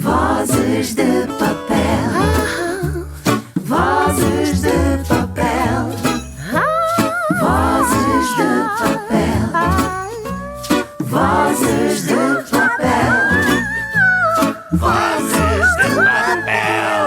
Vozes de papel. Vozes de papel. Vozes de papel. Vozes de papel. Vozes de papel.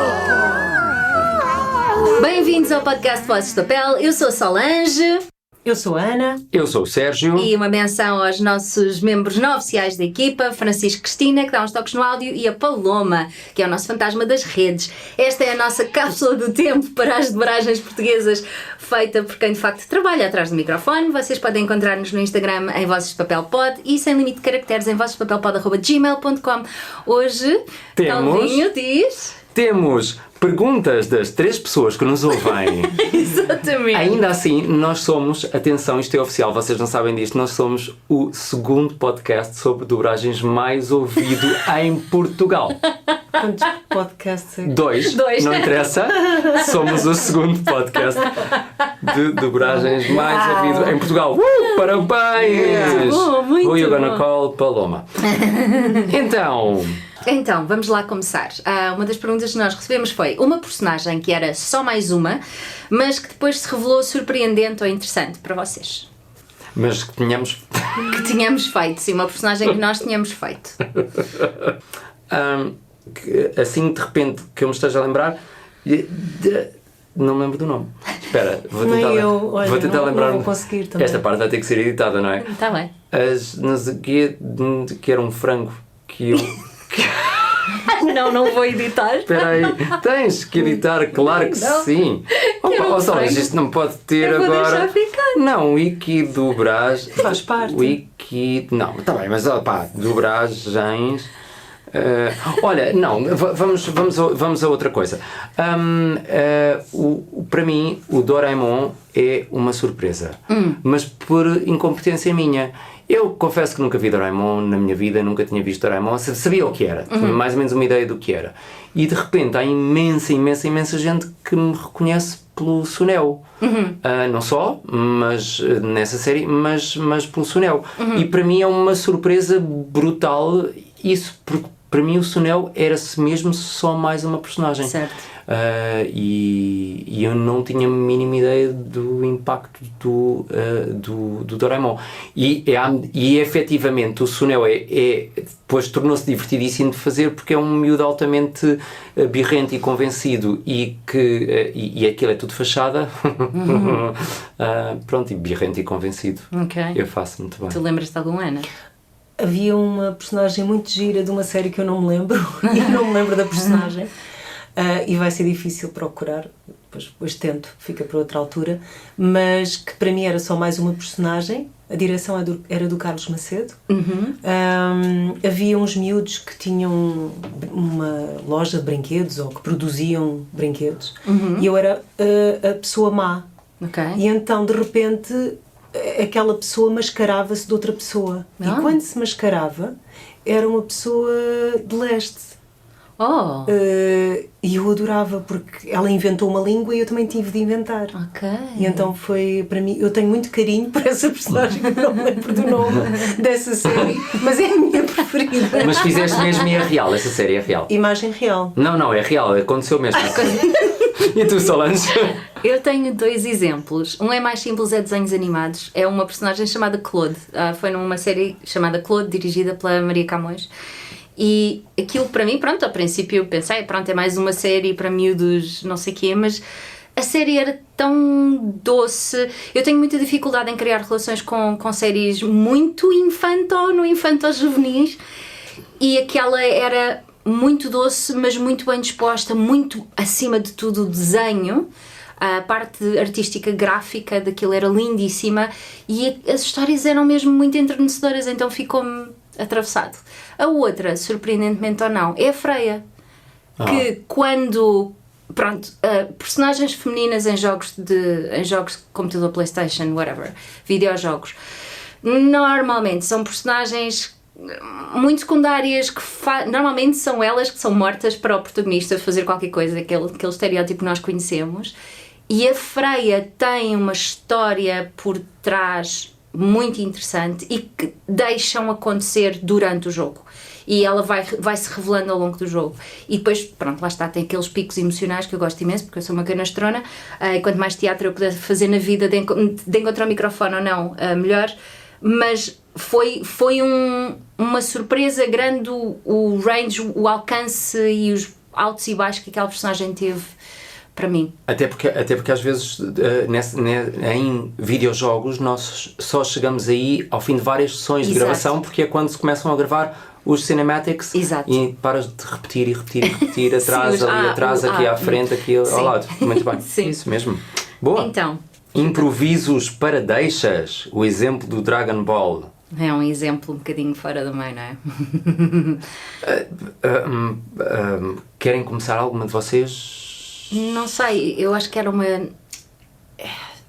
Bem-vindos ao podcast Vozes de Papel. Eu sou a Solange. Eu sou a Ana. Eu sou o Sérgio. E uma menção aos nossos membros não oficiais da equipa, Francisco Cristina, que dá uns toques no áudio, e a Paloma, que é o nosso fantasma das redes. Esta é a nossa cápsula do tempo para as dobragens portuguesas, feita por quem de facto trabalha atrás do microfone. Vocês podem encontrar-nos no Instagram em Vozes de Papel Pod e sem limite de caracteres em vozdepapelpod@gmail.com. Hoje, Calvinho Temos perguntas das 3 pessoas que nos ouvem. Exatamente. Ainda assim, nós somos, atenção, isto é oficial, vocês não sabem disto, nós somos o segundo podcast sobre dobragens mais ouvido em Portugal. Quantos podcasts é? 2, não interessa, somos o segundo podcast de dobragens mais ouvido em Portugal. Parabéns! Muito Who you gonna bom. call? Paloma. Então, vamos lá começar. Uma das perguntas que nós recebemos foi uma personagem que era só mais uma, mas que depois se revelou surpreendente ou interessante para vocês. Mas que tínhamos... Que tínhamos feito, sim, uma personagem que nós tínhamos feito. Assim, de repente, que eu me esteja a lembrar... Não me lembro do nome. Espera, vou tentar, vou tentar lembrar. Não vou conseguir também. Esta parte vai ter que ser editada, não é? Está bem. Que era um frango que eu... Não vou editar. Espera aí, tens que editar, claro que Não. sim. um Só, frango. isto não pode ter Eu vou agora. deixar ficar. Não, wiki dobragem. Faz parte. Wiki. Não, está bem, mas dobragens. Olha, não, vamos a outra coisa. Para mim, o Doraemon é uma surpresa, mas por incompetência minha. Eu confesso que nunca vi Doraemon na minha vida, nunca tinha visto Doraemon, sabia o que era, tinha mais ou menos uma ideia do que era. E de repente há imensa gente que me reconhece pelo Suneo. Não só, mas nessa série, mas pelo Suneo. E para mim é uma surpresa brutal isso, porque para mim o Suneo era-se mesmo só mais uma personagem. Certo. E eu não tinha a mínima ideia do impacto do Doraemon. E efetivamente o Suneo depois tornou-se divertidíssimo de fazer, porque é um miúdo altamente birrento e convencido, e aquilo é tudo fachada. Pronto, e birrento e convencido. Ok. Eu faço muito bem. Tu lembras-te de alguma, Ana? Havia uma personagem muito gira de uma série que eu não me lembro, e eu não me lembro da personagem. E vai ser difícil procurar, depois tento, fica para outra altura, mas que para mim era só mais uma personagem. A direção era do Carlos Macedo. Havia uns miúdos que tinham uma loja de brinquedos, ou que produziam brinquedos, e eu era a pessoa má. Ok. E então, de repente, aquela pessoa mascarava-se de outra pessoa. E quando se mascarava, era uma pessoa de leste. Oh! E eu adorava, porque ela inventou uma língua e eu também tive de inventar. Ok. E então foi, para mim, eu tenho muito carinho por essa personagem, que não me lembro do nome dessa série, mas é a minha preferida. Mas fizeste mesmo, e é real, essa série é real. Imagem real. Não, é real, aconteceu mesmo. E tu, Solange? Eu tenho 2 exemplos. Um é mais simples, é desenhos animados. É uma personagem chamada Claude. Foi numa série chamada Claude, dirigida pela Maria Camões. E aquilo para mim, pronto, ao princípio pensei, pronto, é mais uma série para miúdos, não sei o quê, mas a série era tão doce. Eu tenho muita dificuldade em criar relações com séries muito infanto-juvenis, e aquela era muito doce, mas muito bem disposta, muito acima de tudo o desenho. A parte artística gráfica daquilo era lindíssima, e as histórias eram mesmo muito enternecedoras, então ficou-me atravessado. A outra, surpreendentemente ou não, é a Freia, que quando... Pronto, personagens femininas em jogos de computador, PlayStation, whatever, videojogos, normalmente são personagens muito secundárias, que normalmente são elas que são mortas para o protagonista fazer qualquer coisa, aquele estereótipo que nós conhecemos. E a Freia tem uma história por trás muito interessante e que deixam acontecer durante o jogo. e ela vai se revelando ao longo do jogo. E depois, pronto, lá está, tem aqueles picos emocionais que eu gosto imenso, porque eu sou uma canastrona, e quanto mais teatro eu puder fazer na vida de encontrar o microfone ou não, melhor. Mas foi uma surpresa grande o range, o alcance e os altos e baixos que aquela personagem teve para mim. Até porque às vezes em videojogos nós só chegamos aí ao fim de várias sessões de Exato. gravação, porque é quando se começam a gravar os cinematics. Exato. E paras de repetir atrás, Sim, ali atrás, aqui à frente, aqui ao sim. lado. Muito bem. Sim. Isso mesmo. Boa. Então, Improvisos para deixas. O exemplo do Dragon Ball. é um exemplo um bocadinho fora do meio, não é? Querem começar alguma de vocês? Não sei, eu acho que era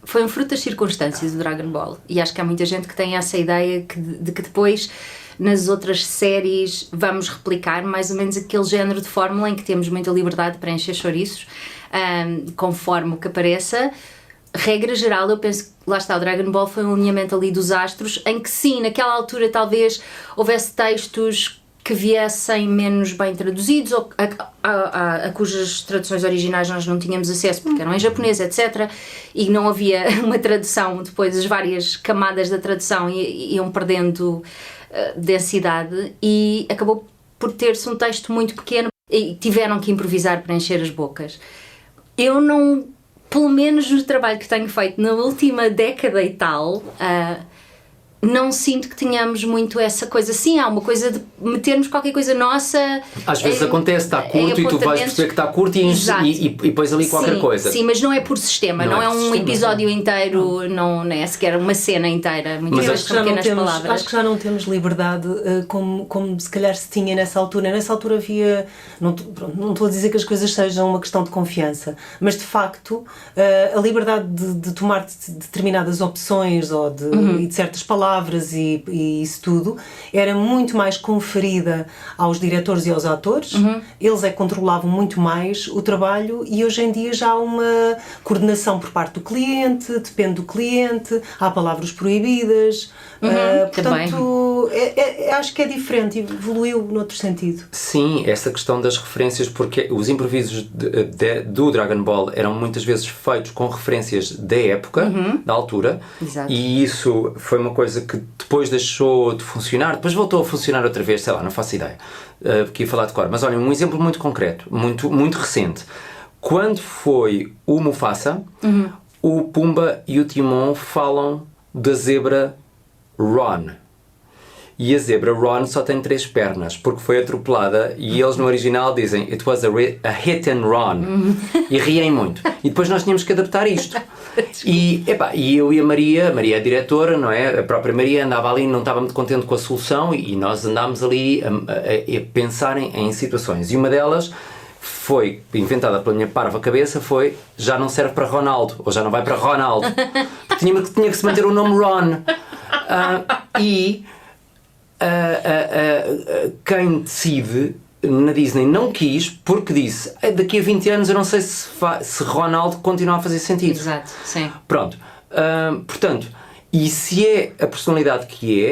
foi um fruto das circunstâncias do Dragon Ball, e acho que há muita gente que tem essa ideia de que depois nas outras séries vamos replicar mais ou menos aquele género de fórmula em que temos muita liberdade para encher chouriços, conforme o que apareça. Regra geral, eu penso que lá está, o Dragon Ball foi um alinhamento ali dos astros, em que sim, naquela altura talvez houvesse textos que viessem menos bem traduzidos ou a cujas traduções originais nós não tínhamos acesso porque eram em japonês, etc. E não havia uma tradução, depois as várias camadas da tradução iam perdendo densidade, e acabou por ter-se um texto muito pequeno e tiveram que improvisar para encher as bocas. Eu não, pelo menos no trabalho que tenho feito na última década e tal, não sinto que tenhamos muito essa coisa. Sim, há uma coisa de metermos qualquer coisa nossa. Às vezes acontece, está curto e tu vais perceber que está curto e pões ali qualquer coisa. Sim, mas não é por sistema, não é por um sistema, episódio inteiro, não é sequer uma cena inteira, muitas vezes são pequenas palavras. Acho que já não temos liberdade como se calhar se tinha nessa altura. Nessa altura havia, não estou a dizer que as coisas sejam uma questão de confiança, mas de facto a liberdade de tomar determinadas opções ou e de certas palavras e isso tudo era muito mais conferida aos diretores e aos atores. Eles é que controlavam muito mais o trabalho, e hoje em dia já há uma coordenação por parte do cliente, depende do cliente, há palavras proibidas. Portanto, acho que é diferente, evoluiu noutro sentido. Sim, essa questão das referências, porque os improvisos do Dragon Ball eram muitas vezes feitos com referências da época, da altura. Exato. E isso foi uma coisa que depois deixou de funcionar, depois voltou a funcionar outra vez, sei lá, não faço ideia, porque ia falar de cor. Mas olha, um exemplo muito concreto, muito recente. Quando foi o Mufasa, o Pumba e o Timon falam da zebra Ron. E a zebra Ron só tem 3 pernas, porque foi atropelada, e eles no original dizem "It was a hit and run", e riem muito. E depois nós tínhamos que adaptar isto. E eu e a Maria é a diretora, não é? A própria Maria andava ali, não estava muito contente com a solução, e nós andámos ali a pensar em situações. E uma delas foi inventada pela minha parva cabeça, foi já não serve para Ronaldo, ou já não vai para Ronaldo. Tinha que se manter o nome Ron. Quem decide na Disney não quis, porque disse daqui a 20 anos eu não sei se Ronaldo continua a fazer sentido. Exato, sim. Pronto, portanto, e se é a personalidade que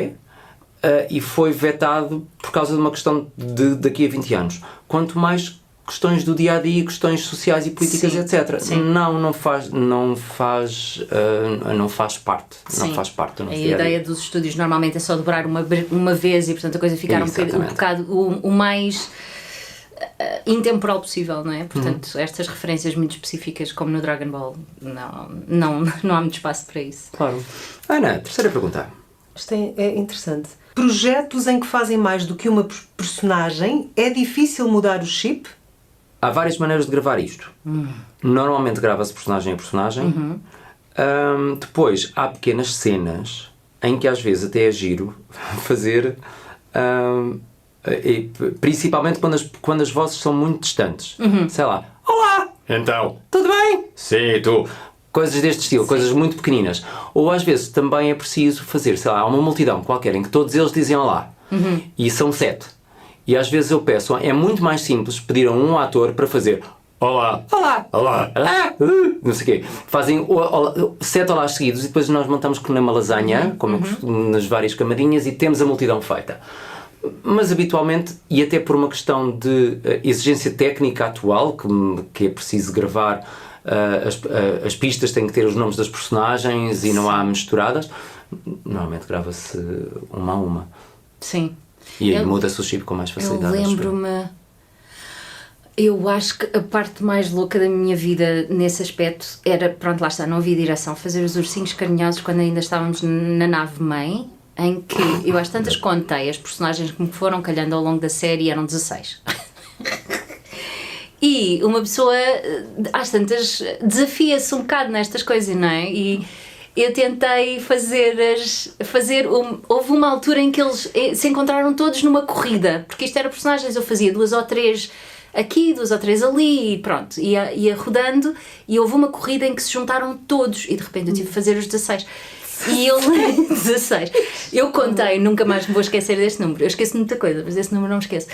é, e foi vetado por causa de uma questão de daqui a 20 anos, quanto mais questões do dia-a-dia, questões sociais e políticas, sim, etc. Sim. Não faz parte. Sim. Não faz parte do nosso A dia-a-dia. ideia dos estúdios normalmente é só dobrar uma vez, e portanto a coisa ficar um bocado o mais intemporal possível, não é? Portanto, estas referências muito específicas, como no Dragon Ball, não há muito espaço para isso. Claro. Ana, terceira pergunta. Isto é interessante. Projetos em que fazem mais do que uma personagem, é difícil mudar o chip? Há várias maneiras de gravar isto. Normalmente grava-se personagem a personagem. Depois há pequenas cenas em que às vezes até é giro fazer, principalmente quando as vozes são muito distantes. Sei lá, olá, então, tudo bem? Sim, tu. Coisas deste estilo, coisas muito pequeninas. Ou às vezes também é preciso fazer, sei lá, há uma multidão qualquer em que todos eles dizem olá. E são 7. E às vezes eu peço, é muito mais simples pedir a um ator para fazer olá, olá, olá, olá, não sei o quê. Fazem 7 olás seguidos, e depois nós montamos como numa lasanha, como nas várias camadinhas, e temos a multidão feita. Mas habitualmente, e até por uma questão de exigência técnica atual, que é preciso gravar, as pistas têm que ter os nomes das personagens e não há misturadas, normalmente grava-se uma a uma. Sim. E aí muda-se o chip com mais facilidade. Eu lembro-me. Eu acho que a parte mais louca da minha vida nesse aspecto era, pronto, lá está, não havia direção, fazer os ursinhos carinhosos quando ainda estávamos na nave-mãe, em que eu às tantas contei as personagens que me foram calhando ao longo da série, eram 16. E uma pessoa às tantas desafia-se um bocado nestas coisas, não é? E eu tentei houve uma altura em que eles se encontraram todos numa corrida, porque isto era personagens, eu fazia 2 ou 3 aqui, 2 ou 3 ali, e pronto, ia rodando, e houve uma corrida em que se juntaram todos, e de repente eu tive de fazer os 16. E eu 16. Eu contei, nunca mais me vou esquecer deste número. Eu esqueço muita coisa, mas desse número não me esqueço.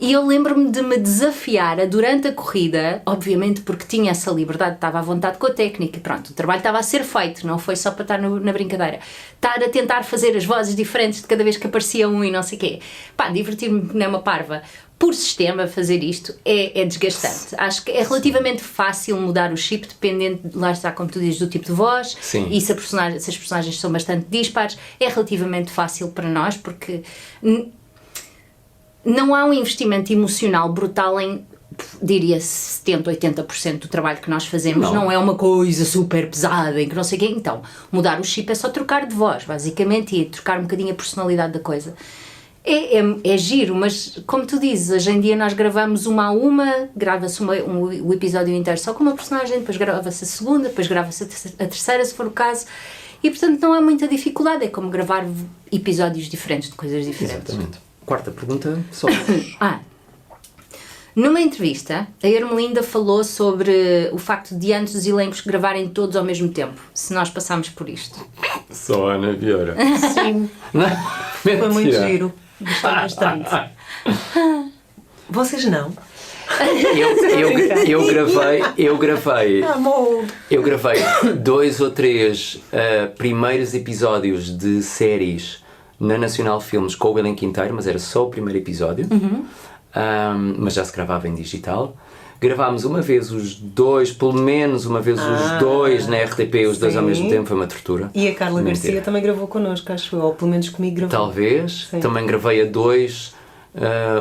E eu lembro-me de me desafiar durante a corrida, obviamente porque tinha essa liberdade, estava à vontade com a técnica, e pronto, o trabalho estava a ser feito, não foi só para estar na brincadeira. Estar a tentar fazer as vozes diferentes de cada vez que aparecia um e não sei o quê. Pá, divertir-me nem uma parva. Por sistema, fazer isto é desgastante. Acho que é relativamente fácil mudar o chip, dependendo, lá está, como tu dizes, do tipo de voz. Sim. E se as personagens são bastante dispares, é relativamente fácil para nós, porque não há um investimento emocional brutal em, diria, 70%, 80% do trabalho que nós fazemos. Não é uma coisa super pesada, em que não sei o quê. Então, mudar o chip é só trocar de voz, basicamente, e trocar um bocadinho a personalidade da coisa. É giro, mas como tu dizes, hoje em dia nós gravamos uma a uma, grava-se o episódio inteiro só com uma personagem, depois grava-se a segunda, depois grava-se a terceira, se for o caso, e portanto não há muita dificuldade, é como gravar episódios diferentes de coisas diferentes. Exatamente. Quarta pergunta, só. Numa entrevista, a Ermelinda falou sobre o facto de antes os elencos gravarem todos ao mesmo tempo, se nós passámos por isto. Só a Ana Vieira. Sim, foi muito giro. Gostei bastante. Vocês não? Eu gravei Amor! Eu gravei 2 ou 3 primeiros episódios de séries na Nacional Filmes com o elenco inteiro, mas era só o primeiro episódio. Mas já se gravava em digital. Gravámos uma vez os 2, pelo menos uma vez os 2 na RTP, os 2 ao mesmo tempo, foi uma tortura. E a Carla Mentira. Garcia também gravou connosco, acho eu, ou pelo menos comigo gravou. Talvez. Sim. Também gravei a 2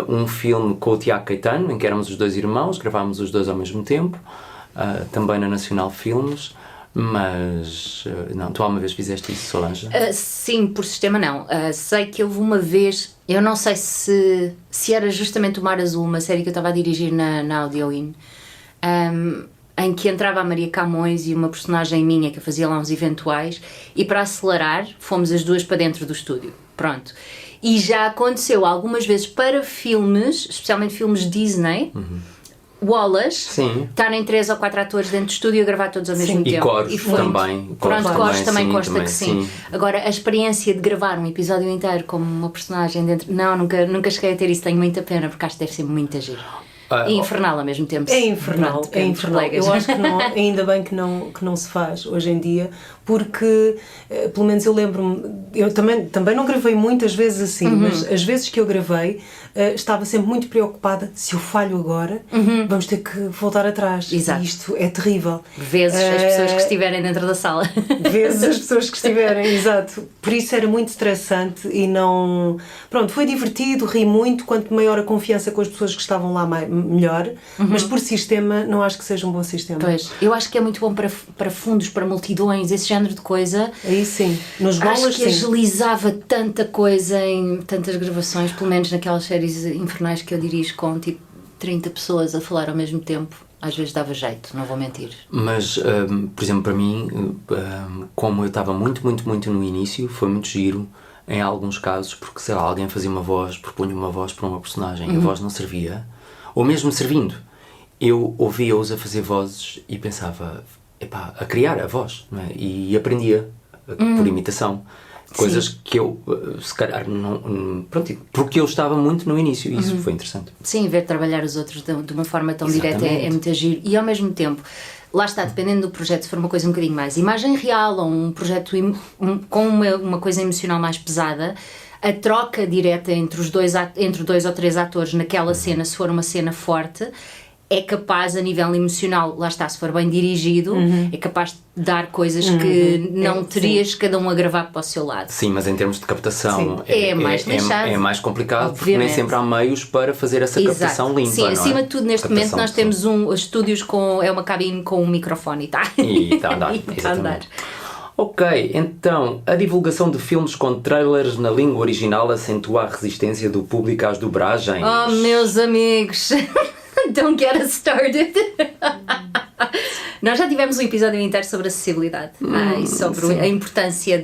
um filme com o Tiago Caetano, em que éramos os 2 irmãos, gravámos os 2 ao mesmo tempo, também na Nacional Filmes. Mas, não, tu alguma vez fizeste isso, Solange? Sim, por sistema não. Sei que houve uma vez, eu não sei se era justamente o Mar Azul, uma série que eu estava a dirigir na Audioin, em que entrava a Maria Camões e uma personagem minha que eu fazia lá uns eventuais, e para acelerar fomos as duas para dentro do estúdio. Pronto. E já aconteceu algumas vezes para filmes, especialmente filmes Disney, Wallace, estarem 3 ou 4 atores dentro do estúdio a gravar todos ao mesmo tempo. E coros também. Pronto, coros também consta que sim. sim. Agora, a experiência de gravar um episódio inteiro como uma personagem dentro... Não, nunca cheguei a ter isso, tenho muita pena, porque acho que deve ser muito giro. E infernal ao mesmo tempo. É infernal, Pronto, é infernal. Eu acho que não, ainda bem que não se faz hoje em dia, porque, pelo menos eu lembro-me, eu também não gravei muitas vezes assim, mas as vezes que eu gravei, estava sempre muito preocupada, se eu falho agora, vamos ter que voltar atrás. Exato. E isto é terrível. Vezes as pessoas que estiverem dentro da sala. Vezes as pessoas que estiverem, exato. Por isso era muito estressante e não... Pronto, foi divertido, ri muito, quanto maior a confiança com as pessoas que estavam lá, melhor, mas por sistema não acho que seja um bom sistema. Pois, eu acho que é muito bom para fundos, para multidões, esse género de coisa. Aí sim, nos bolas acho que agilizava tanta coisa em tantas gravações, pelo menos naquelas séries infernais que eu dirijo com tipo 30 pessoas a falar ao mesmo tempo. Às vezes dava jeito, não vou mentir. Mas, por exemplo, para mim, como eu estava muito no início, foi muito giro em alguns casos, porque sei lá, alguém fazia uma voz, propunha uma voz para uma personagem e a voz não servia, ou mesmo servindo, eu ouvia-os a fazer vozes e pensava, epá, a criar a voz, não é? E aprendia por imitação. Coisas que eu, se calhar, não... Pronto, porque eu estava muito no início e isso foi interessante. Sim, ver trabalhar os outros de uma forma tão direta é muito giro. E ao mesmo tempo, lá está, dependendo do projeto, se for uma coisa um bocadinho mais imagem real ou um projeto com uma coisa emocional mais pesada, a troca direta entre entre 2 ou 3 atores naquela cena, se for uma cena forte, é capaz a nível emocional, lá está, se for bem dirigido, é capaz de dar coisas que não terias cada um a gravar para o seu lado. Sim, mas em termos de captação É mais lixado. é mais complicado, porque nem Obviamente. sempre há meios para fazer essa captação limpa. Sim, não é? acima de tudo, neste momento Captação nós de temos estúdios com uma cabine com um microfone, tá? E está a andar, E tá a exatamente. andar. Ok, então, a divulgação de filmes com trailers na língua original acentua a resistência do público às dobragens. Oh, meus amigos, don't get us started. Nós já tivemos um episódio inteiro sobre acessibilidade e sobre a importância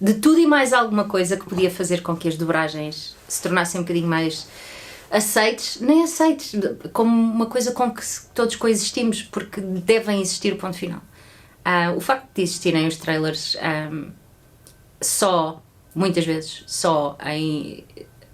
de tudo e mais alguma coisa que podia fazer com que as dobragens se tornassem um bocadinho mais aceites, nem aceites, como uma coisa com que todos coexistimos, porque devem existir, ponto final. O facto de existirem os trailers muitas vezes só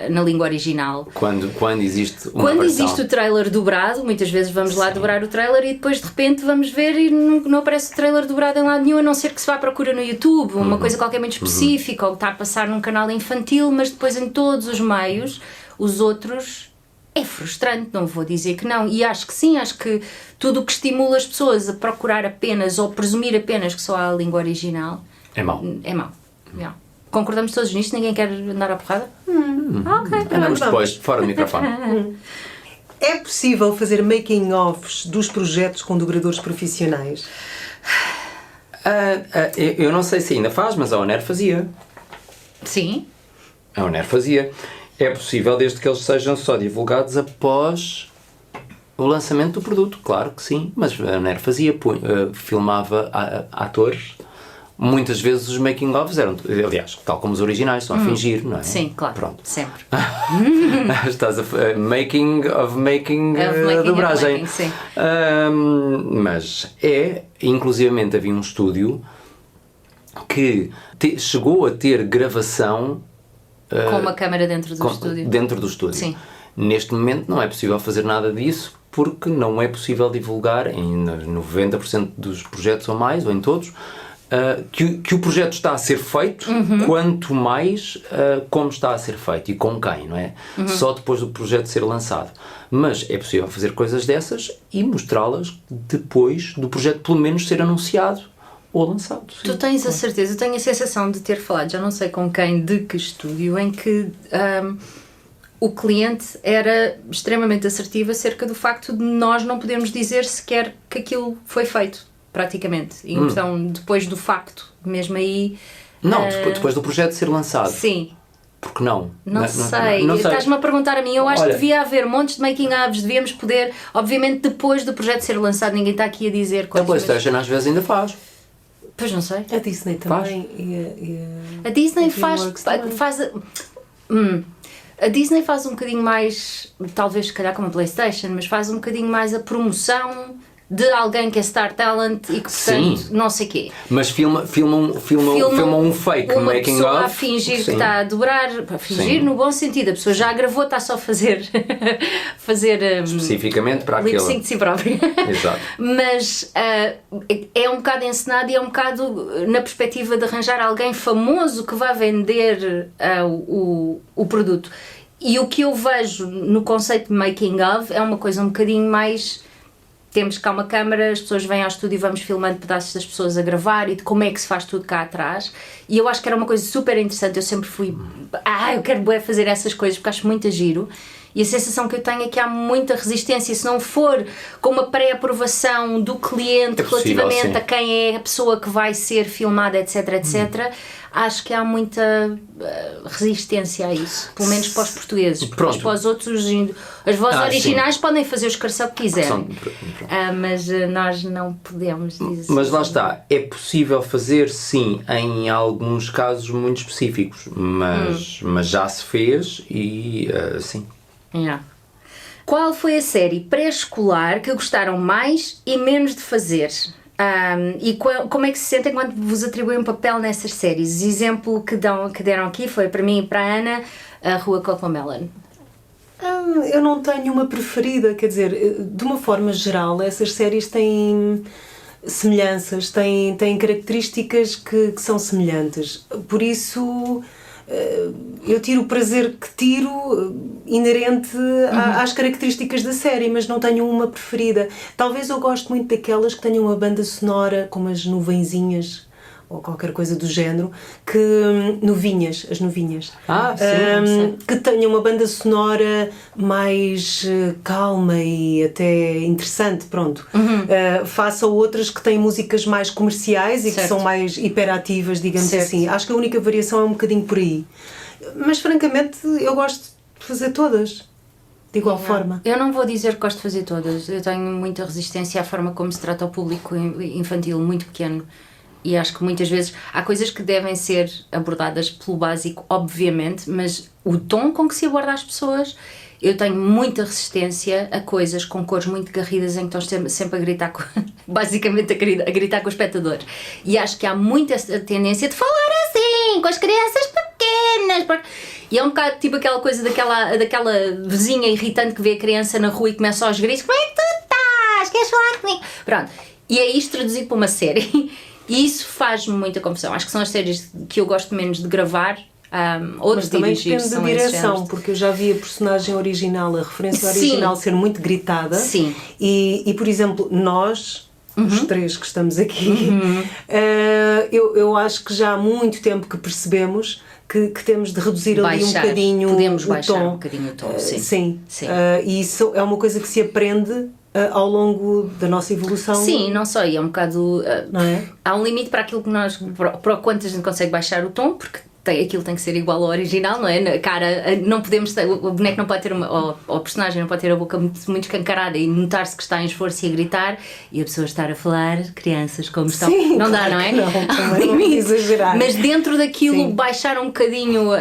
na língua original. Quando existe uma Quando versão. existe o trailer dobrado, muitas vezes vamos lá dobrar o trailer e depois de repente vamos ver e não aparece o trailer dobrado em lado nenhum, a não ser que se vá à procura no YouTube, uma coisa qualquer muito específica, ou que está a passar num canal infantil, mas depois em todos os meios, os outros... É frustrante, não vou dizer que não. E acho que sim, acho que tudo o que estimula as pessoas a procurar apenas ou presumir apenas que só há a língua original É mau. é mau. Yeah. Concordamos todos nisto? Ninguém quer andar à porrada? Ok. Andamos depois, fora do microfone. É possível fazer making-offs dos projetos com dobradores profissionais? Eu não sei se ainda faz, mas a Oner fazia. Sim. A Oner fazia. É possível desde que eles sejam só divulgados após o lançamento do produto, claro que sim. Mas a Oner fazia, filmava atores. Muitas vezes os making-ofs eram, aliás, tal como os originais, estão a fingir, não é? Sim, claro. Pronto. Sempre. Estás a making of making of dobragem. making, sim. Mas inclusivamente havia um estúdio que chegou a ter gravação Com uma câmara dentro do estúdio. dentro do estúdio. Sim. Neste momento não é possível fazer nada disso porque não é possível divulgar em 90% dos projetos ou mais, ou em todos, que o projeto está a ser feito, quanto mais como está a ser feito e com quem, não é? Só depois do projeto ser lançado. Mas é possível fazer coisas dessas e mostrá-las depois do projeto pelo menos ser anunciado ou lançado. Sim. Tu tens a certeza, eu tenho a sensação de ter falado, já não sei com quem, de que estúdio, em que o cliente era extremamente assertivo acerca do facto de nós não podermos dizer sequer que aquilo foi feito, praticamente. E então, depois do facto, mesmo aí... Não, depois do projeto ser lançado. Sim. Porque não? Não sei. Não sei. Estás-me a perguntar a mim. Eu acho Olha, que devia haver montes de making-ofs, devíamos poder... Obviamente, depois do projeto ser lançado, ninguém está aqui a dizer a coisas... PlayStation às vezes ainda faz. Pois não sei. A Disney também. A Disney a DreamWorks também. A Disney faz um bocadinho mais, talvez se calhar como a PlayStation, mas faz um bocadinho mais a promoção de alguém que é Star Talent e que, portanto, Sim. não sei quê. Mas filmam um fake uma making pessoa of. a fingir Sim. que está a dobrar, a fingir Sim. no bom sentido, a pessoa já gravou, está só a fazer Especificamente para lip aquele. sync de si própria. Exato. Mas é um bocado encenado e é um bocado na perspectiva de arranjar alguém famoso que vá vender o produto. E o que eu vejo no conceito de making of é uma coisa um bocadinho mais... Temos cá uma câmara, as pessoas vêm ao estúdio e vamos filmando pedaços das pessoas a gravar e de como é que se faz tudo cá atrás. E eu acho que era uma coisa super interessante. Eu sempre fui... eu quero bué fazer essas coisas porque acho muito giro. E a sensação que eu tenho é que há muita resistência. Se não for com uma pré-aprovação do cliente É possível, relativamente sim. a quem é a pessoa que vai ser filmada, etc, etc, acho que há muita resistência a isso. Pelo menos para os portugueses. Porque Pronto. para os outros, as vozes Sim. originais podem fazer o escarcel que quiserem. Pronto. Mas nós não podemos dizer. Mas lá está, é possível fazer sim em alguns casos muito específicos, mas já se fez e sim. Yeah. Qual foi a série pré-escolar que gostaram mais e menos de fazer? E como é que se sentem quando vos atribuem um papel nessas séries? O exemplo que deram aqui foi para mim e para a Ana, a Rua Cocomelon. Eu não tenho uma preferida, quer dizer, de uma forma geral, essas séries têm semelhanças, têm características que são semelhantes. Por isso, eu tiro o prazer que tiro inerente às características da série, mas não tenho uma preferida. Talvez eu goste muito daquelas que tenham uma banda sonora com umas nuvenzinhas ou qualquer coisa do género, que as novinhas, sim. que tenham uma banda sonora mais calma e até interessante, pronto. Faça outras que têm músicas mais comerciais e que são mais hiperativas, digamos assim. Acho que a única variação é um bocadinho por aí. Mas francamente eu gosto de fazer todas de igual forma. Eu não vou dizer que gosto de fazer todas. Eu tenho muita resistência à forma como se trata o público infantil muito pequeno. E acho que muitas vezes há coisas que devem ser abordadas pelo básico, obviamente, mas o tom com que se aborda as pessoas, eu tenho muita resistência a coisas com cores muito garridas em que estão sempre a gritar, basicamente a gritar com o espectador. E acho que há muita tendência de falar assim, com as crianças pequenas. E é um bocado tipo aquela coisa daquela vizinha irritante que vê a criança na rua e começa aos gritos: como é que tu estás? Queres falar comigo? Pronto. E é isto traduzido para uma série. E isso faz-me muita confusão. Acho que são as séries que eu gosto menos de gravar. Mas também depende da direção, porque eu já vi a personagem original, a referência original ser muito gritada. Sim. E por exemplo, nós, os três que estamos aqui, eu acho que já há muito tempo que percebemos que temos de reduzir ali um bocadinho podemos o baixar tom. um bocadinho o tom, sim. Sim. E isso é uma coisa que se aprende ao longo da nossa evolução. Sim, não só, e é um bocado... não é? Há um limite para aquilo que nós... Para quanto a gente consegue baixar o tom, porque aquilo tem que ser igual ao original, não é? Na cara, não podemos ter, o boneco não pode ter ou o personagem não pode ter a boca muito escancarada e notar-se que está em esforço e a gritar, e a pessoa estar a falar, crianças como estão. Sim, não claro dá, não é? Não, também não exagerar. Mas dentro daquilo Sim. baixar um bocadinho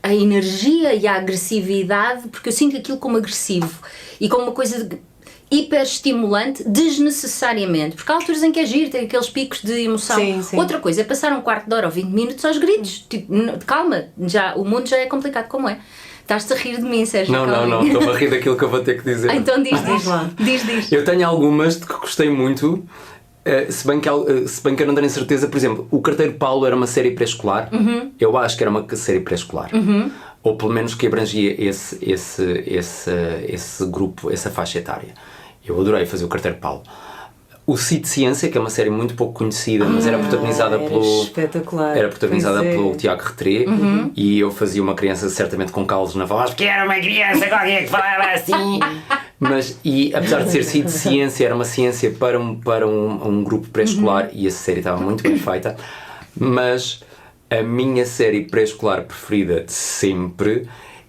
a energia e a agressividade, porque eu sinto aquilo como agressivo e como uma coisa hiperestimulante desnecessariamente, porque há alturas em que é giro, tem aqueles picos de emoção. Sim. Outra coisa é passar um quarto de hora ou 20 minutos aos gritos, tipo, calma, o mundo já é complicado como é. Estás-te a rir de mim, Sérgio? Não, estou a rir daquilo que eu vou ter que dizer. Então diz lá. Diz. Eu tenho algumas de que gostei muito, se bem que eu não tenho certeza. Por exemplo, O Carteiro Paulo era uma série pré-escolar. Eu acho que era uma série pré-escolar. Ou pelo menos que abrangia esse grupo, essa faixa etária. Eu adorei fazer O Carteiro Paulo. O Cid Ciência, que é uma série muito pouco conhecida, mas era protagonizada espetacular. Era protagonizada pelo Tiago Retré, e eu fazia uma criança certamente com calos na voz, porque era uma criança qualquer que falava assim. E apesar de ser Cid Ciência, era uma ciência para um grupo pré-escolar, e a série estava muito bem feita. Mas a minha série pré-escolar preferida de sempre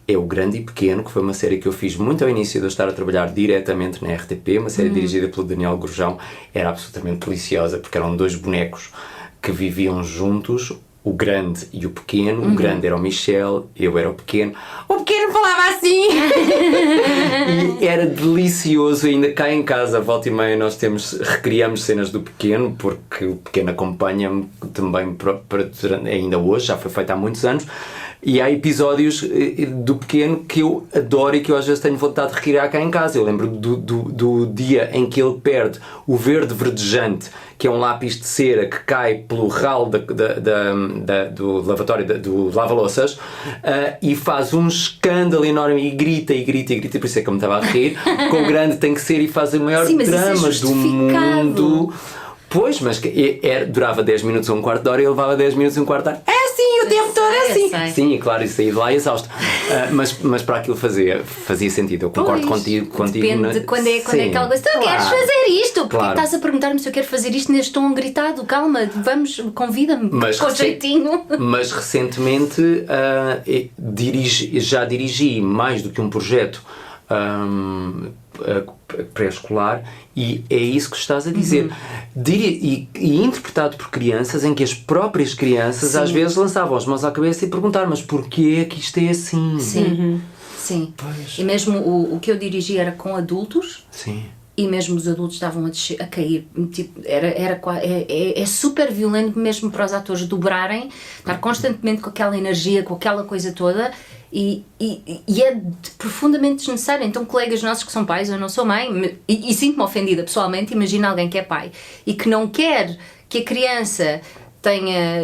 é O Grande e Pequeno, que foi uma série que eu fiz muito ao início de eu estar a trabalhar diretamente na RTP, uma série dirigida pelo Daniel Gurjão. Era absolutamente deliciosa, porque eram dois bonecos que viviam juntos, o grande e o pequeno. O grande era o Michel, eu era o pequeno. O pequeno falava assim! E era delicioso. Ainda cá em casa, volta e meia, nós recriamos cenas do pequeno, porque o pequeno acompanha-me também ainda hoje, já foi feito há muitos anos. E há episódios do pequeno que eu adoro e que eu às vezes tenho vontade de recriar cá em casa. Eu lembro do dia em que ele perde o verde verdejante, que é um lápis de cera que cai pelo ralo do lavatório, do lava-louças, e faz um escândalo enorme e grita, por isso é que eu me estava a rir. Com O Grande tem que ser, e faz o maior drama do mundo. Pois, mas durava 10 minutos ou um quarto de hora, e ele levava 10 minutos e um quarto de hora. É assim, o tempo todo é assim. Sim, e claro, isso aí de lá é exausto. Mas para aquilo fazia sentido. Eu concordo contigo. Depende de quando é aquela coisa. Tu queres fazer isto? Porque estás a perguntar-me se eu quero fazer isto neste tom gritado? Calma, vamos, convida-me com jeitinho. Mas recentemente já dirigi mais do que um projeto pré-escolar, e é isso que estás a dizer. E interpretado por crianças, em que as próprias crianças às vezes lançavam as mãos à cabeça e perguntaram: mas porquê é que isto é assim? Sim. E mesmo o que eu dirigi era com adultos. Sim. E mesmo os adultos estavam a cair, tipo, é super violento mesmo para os atores dobrarem, estar constantemente com aquela energia, com aquela coisa toda, e é profundamente desnecessário. Então, colegas nossos que são pais, eu não sou mãe, e sinto-me ofendida pessoalmente. Imagina alguém que é pai e que não quer que a criança tenha,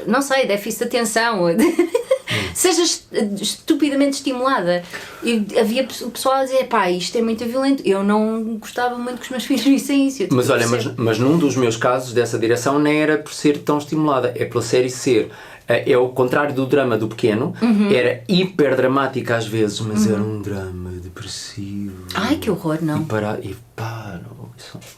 não sei, déficit de atenção, seja estupidamente estimulada. E havia o pessoal a dizer, pá, isto é muito violento. Eu não gostava muito que os meus filhos vissem isso. Mas olha, mas num dos meus casos dessa direção nem era por ser tão estimulada, é pela série ser. É o contrário do drama do pequeno, era hiper dramática às vezes, mas era um drama depressivo. Ai, que horror, não. E pá,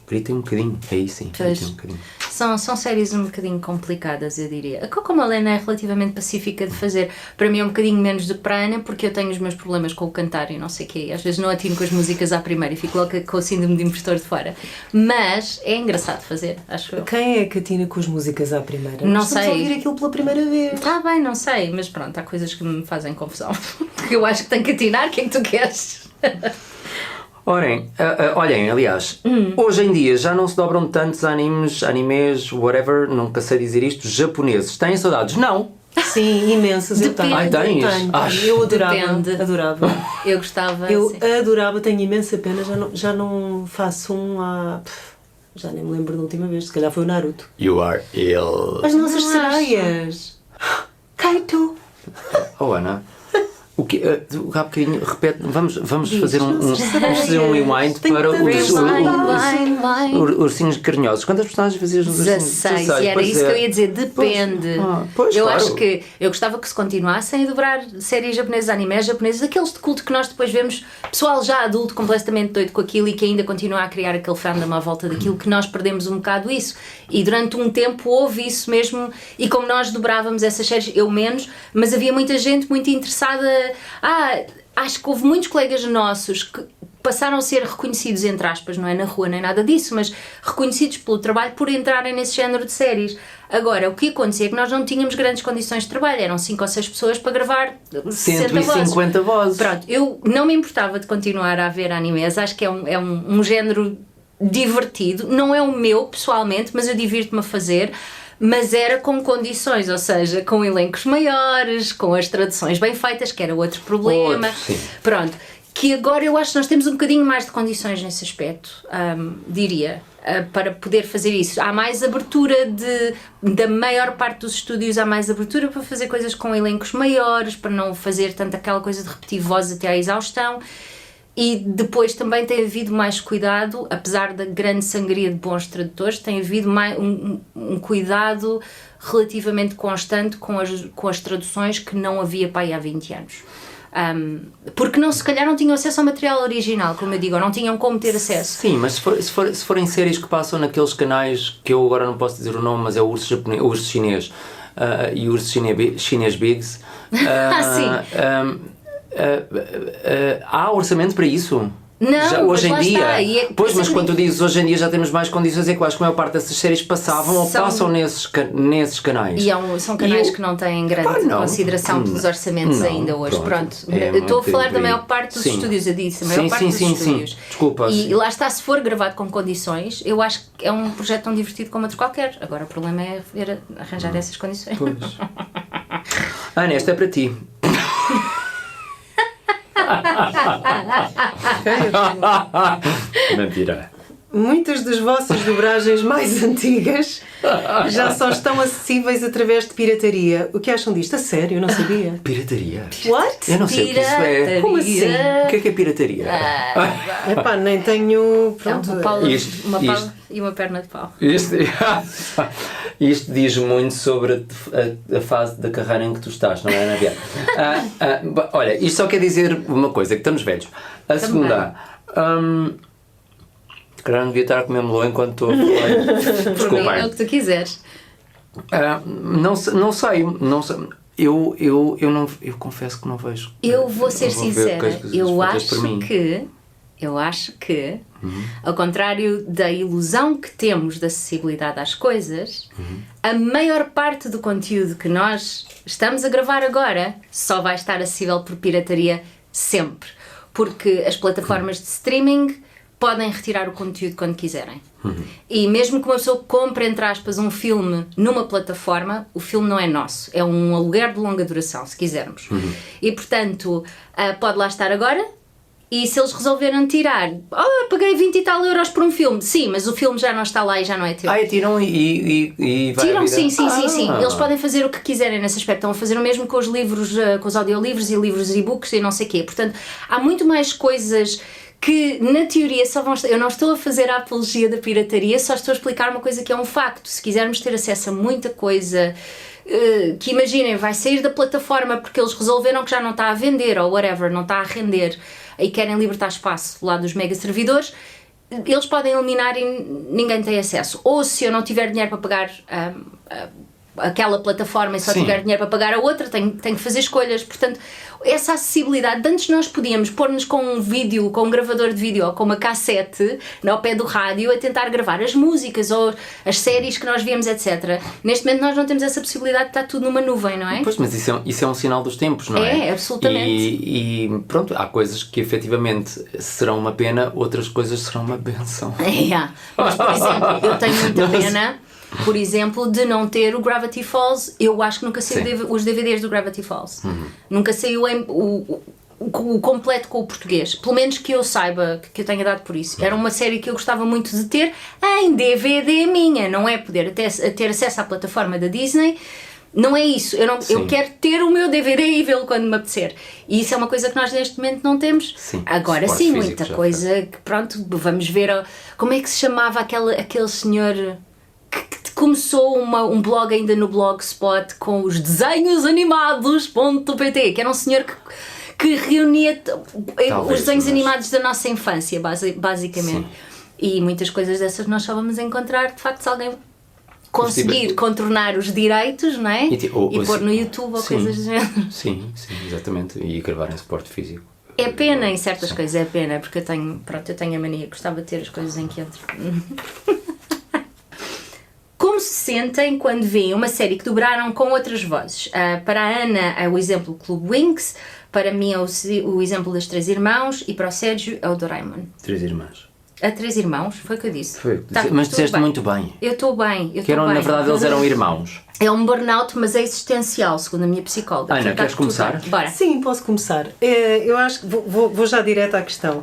gritem um bocadinho, aí sim, gritem um bocadinho. São séries um bocadinho complicadas, eu diria. A Cocomelon é relativamente pacífica de fazer. Para mim é um bocadinho menos do que para a Ana, porque eu tenho os meus problemas com o cantar e não sei o quê. Às vezes não atino com as músicas à primeira e fico logo com o síndrome de impostor de fora. Mas é engraçado fazer, acho eu. Quem é que atina com as músicas à primeira? Não Estamos sei. a ouvir aquilo pela primeira vez. Está bem, não sei, mas pronto, há coisas que me fazem confusão. Eu acho que tenho que atinar, o que é que tu queres? Olhem, aliás, hoje em dia já não se dobram tantos animes, whatever, nunca sei dizer isto, japoneses. Têm saudades? Não. Sim, imensas. Eu Depende. tenho. Ai, tens? Tenho. Ai. Eu adorava. Depende. Adorava. Eu gostava. Eu sim. adorava, tenho imensa pena, já não faço um há. Já nem me lembro da última vez, se calhar foi o Naruto. You are ill. As nossas Não acho. sereias. Kaito. Oh, Ana. O que? Há bocadinho, repete, vamos fazer vamos fazer um rewind Tenho para tanto os ursinhos carinhosos. Quantas personagens fazias nos ursinhos? 16, e era isso que eu ia dizer, depende. Pois, eu claro. acho que eu gostava que se continuassem a dobrar séries japonesas, animes japoneses, aqueles de culto que nós depois vemos, pessoal já adulto completamente doido com aquilo e que ainda continua a criar aquele fandom à volta daquilo, que nós perdemos um bocado isso. E durante um tempo houve isso mesmo, e como nós dobrávamos essas séries, eu menos, mas havia muita gente muito interessada. Acho que houve muitos colegas nossos que passaram a ser reconhecidos, entre aspas, não é na rua nem nada disso, mas reconhecidos pelo trabalho por entrarem nesse género de séries. Agora, o que acontecia é que nós não tínhamos grandes condições de trabalho, eram 5 ou 6 pessoas para gravar 150 vozes. Pronto, eu não me importava de continuar a ver animes, acho que é um género divertido, não é o meu pessoalmente, mas eu divirto-me a fazer. Mas era com condições, ou seja, com elencos maiores, com as traduções bem feitas, que era outro problema. Sim. Pronto, que agora eu acho que nós temos um bocadinho mais de condições nesse aspecto, diria, para poder fazer isso. Há mais abertura da maior parte dos estúdios, há mais abertura para fazer coisas com elencos maiores, para não fazer tanto aquela coisa de repetir vozes até à exaustão. E depois também tem havido mais cuidado, apesar da grande sangria de bons tradutores, tem havido mais, um cuidado relativamente constante com as traduções que não havia para aí há 20 anos. Porque se calhar não tinham acesso ao material original, como eu digo, ou não tinham como ter acesso. Sim, mas se forem séries que passam naqueles canais, que eu agora não posso dizer o nome, mas é o urso japonês, o urso chinês e o urso chinês Biggs. Sim. Há orçamento para isso? Não, já, hoje em lá dia. está. Pois, mas quando tu dizes hoje em dia já temos mais condições, é que eu acho que a maior parte dessas séries passavam ou passam nesses canais. E são canais que não têm grande consideração pelos orçamentos ainda hoje. Pronto. Eu estou a falar da maior parte dos estúdios, eu disse, a maior parte dos estúdios. Sim. Desculpa. E lá está, se for gravado com condições, eu acho que é um projeto tão divertido como outro qualquer. Agora o problema é ver arranjar essas condições. Pois. Ana, esta é para ti. Mentira. Muitas das vossas dobragens mais antigas já só estão acessíveis através de pirataria. O que acham disto? A sério? Eu não sabia. Pirataria? What? Eu não sei o que isso é. Como assim? O que é pirataria? Epá, nem tenho... Pronto. Uma pala Isto. e uma perna de pau. Isto diz muito sobre a fase da carreira em que tu estás, não é, Ana Bia? Olha, isto só quer dizer uma coisa, que estamos velhos. A segunda... Caralho, não devia estar a comer melão enquanto estou a falar. Desculpa. É o que tu quiseres. Não sei. Eu confesso que não vejo. Eu vou ser sincera. Eu acho que ao contrário da ilusão que temos da acessibilidade às coisas, a maior parte do conteúdo que nós estamos a gravar agora só vai estar acessível por pirataria sempre. Porque as plataformas de streaming podem retirar o conteúdo quando quiserem. E mesmo que uma pessoa compre, entre aspas, um filme numa plataforma, o filme não é nosso. É um aluguer de longa duração, se quisermos. E, portanto, pode lá estar agora E se eles resolveram tirar, paguei 20 e tal euros por um filme, sim, mas o filme já não está lá e já não é teu. E tiram e vai Tiram, a vida. sim. Eles podem fazer o que quiserem nesse aspecto. Estão a fazer o mesmo com os livros, com os audiolivros e livros e e-books e não sei o quê. Portanto, há muito mais coisas que, na teoria, só vão estar... Eu não estou a fazer a apologia da pirataria, só estou a explicar uma coisa que é um facto. Se quisermos ter acesso a muita coisa... que imaginem, vai sair da plataforma porque eles resolveram que já não está a vender ou whatever, não está a render e querem libertar espaço lá dos mega servidores, eles podem eliminar e ninguém tem acesso. Ou se eu não tiver dinheiro para pagar aquela plataforma e só tiver dinheiro para pagar a outra, tenho que fazer escolhas. Portanto, essa acessibilidade, de antes nós podíamos pôr-nos com um vídeo, com um gravador de vídeo ou com uma cassete ao pé do rádio a tentar gravar as músicas ou as séries que nós víamos, etc. Neste momento nós não temos essa possibilidade de estar tudo numa nuvem, não é? Pois, mas isso é um sinal dos tempos, não é? É, absolutamente. E pronto, há coisas que efetivamente serão uma pena, outras coisas serão uma benção. Mas, por exemplo, eu tenho muita pena, por exemplo, de não ter o Gravity Falls. Eu acho que nunca saiu os DVDs do Gravity Falls. Nunca saiu o completo com o português. Pelo menos que eu saiba, que eu tenha dado por isso. Era uma série que eu gostava muito de ter em DVD minha. Não é poder ter acesso à plataforma da Disney. Não é isso. Eu quero ter o meu DVD e vê-lo quando me apetecer. E isso é uma coisa que nós neste momento não temos. Sim. Agora sim, muita coisa que pronto, vamos ver. Como é que se chamava aquele senhor que começou um blog ainda no Blogspot com os desenhosanimados.pt, que era um senhor que reunia os desenhos animados da nossa infância, basicamente. Sim. E muitas coisas dessas nós só vamos encontrar, de facto, se alguém conseguir contornar os direitos, não é? E pôr no YouTube ou coisas do género. Sim, exatamente. E gravar em suporte físico. É pena em certas coisas, é pena, porque eu tenho a mania, gostava de ter as coisas em que entro. Como se sentem quando veem uma série que dobraram com outras vozes? Para a Ana é o exemplo do Clube Winx, para mim é o exemplo das Três Irmãos e para o Sérgio é o Doraemon. Três irmãs. A Três Irmãos? Foi o que eu disse. Foi. Mas disseste muito bem. Eu estou bem. Na verdade, eles eram irmãos. É um burnout, mas é existencial, segundo a minha psicóloga. Ana, queres começar? Bora. Sim, posso começar. Eu acho que vou já direto à questão.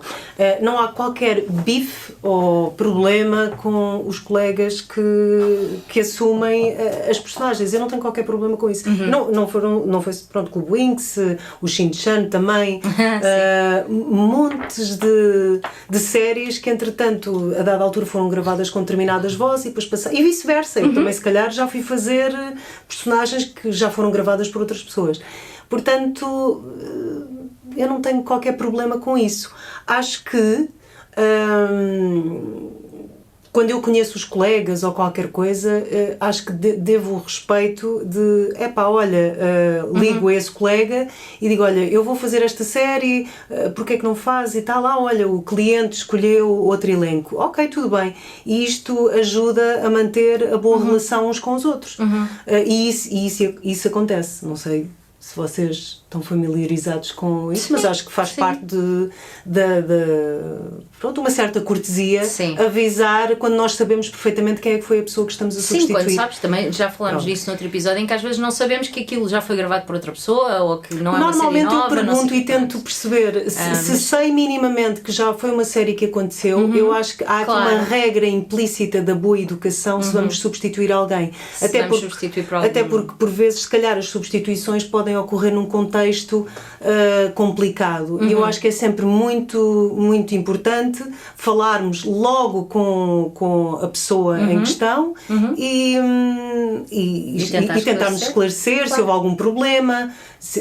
Não há qualquer bife ou problema com os colegas que assumem as personagens. Eu não tenho qualquer problema com isso. Não foi pronto, Clube Winx, o Shin-Chan também. Montes de séries que, entretanto, a dada altura foram gravadas com determinadas vozes e depois passaram. E vice-versa. Eu também, se calhar, já fui fazer personagens que já foram gravadas por outras pessoas. Portanto, eu não tenho qualquer problema com isso. Acho que quando eu conheço os colegas ou qualquer coisa, acho que devo o respeito de, ligo a esse colega e digo, olha, eu vou fazer esta série, porque é que não faz e tal, olha, o cliente escolheu outro elenco. Ok, tudo bem. E isto ajuda a manter a boa relação uns com os outros. E isso acontece, não sei se vocês estão familiarizados com isso, mas acho que faz parte de uma certa cortesia avisar quando nós sabemos perfeitamente quem é que foi a pessoa que estamos a substituir. Sim, quando sabes, também já falámos disso noutro episódio, em que às vezes não sabemos que aquilo já foi gravado por outra pessoa ou que não é uma série nova. Normalmente eu pergunto e tento perceber se sei minimamente que já foi uma série que aconteceu. Eu acho que há aqui uma regra implícita da boa educação se vamos substituir alguém. Até porque por vezes, se calhar, as substituições podem ocorrer num contexto complicado. E eu acho que é sempre muito, muito importante falarmos logo com a pessoa em questão e tentarmos esclarecer se houve algum problema,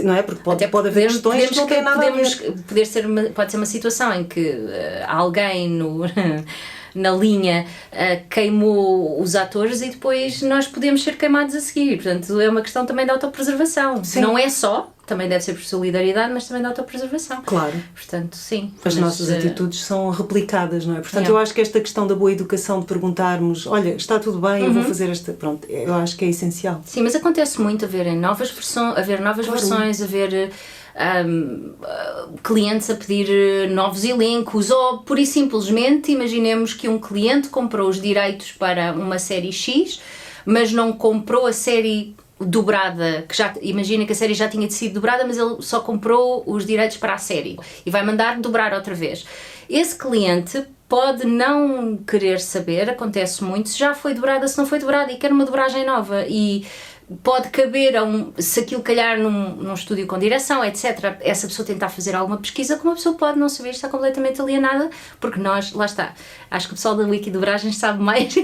não é? Porque pode haver questões que não têm nada a ver. Pode ser uma situação em que alguém na linha queimou os atores e depois nós podemos ser queimados a seguir. Portanto, é uma questão também de autopreservação. Sim. Não é só, também deve ser por solidariedade, mas também de autopreservação. Claro. Portanto, sim. As nossas atitudes são replicadas, não é? Portanto, eu acho que esta questão da boa educação, de perguntarmos, olha, está tudo bem, eu vou fazer esta... Pronto, eu acho que é essencial. Sim, mas acontece muito haver novas versões, haver clientes a pedir novos elencos, ou pura e simplesmente imaginemos que um cliente comprou os direitos para uma série X, mas não comprou a série dobrada, que já imagina que a série já tinha sido dobrada, mas ele só comprou os direitos para a série e vai mandar dobrar outra vez. Esse cliente pode não querer saber, acontece muito, se já foi dobrada, se não foi dobrada e quer uma dobragem nova, e pode caber se aquilo calhar num estúdio com direção, etc., essa pessoa tentar fazer alguma pesquisa, como a pessoa pode não saber, está completamente alienada, porque nós, lá está, acho que o pessoal da Wikidobragens sabe mais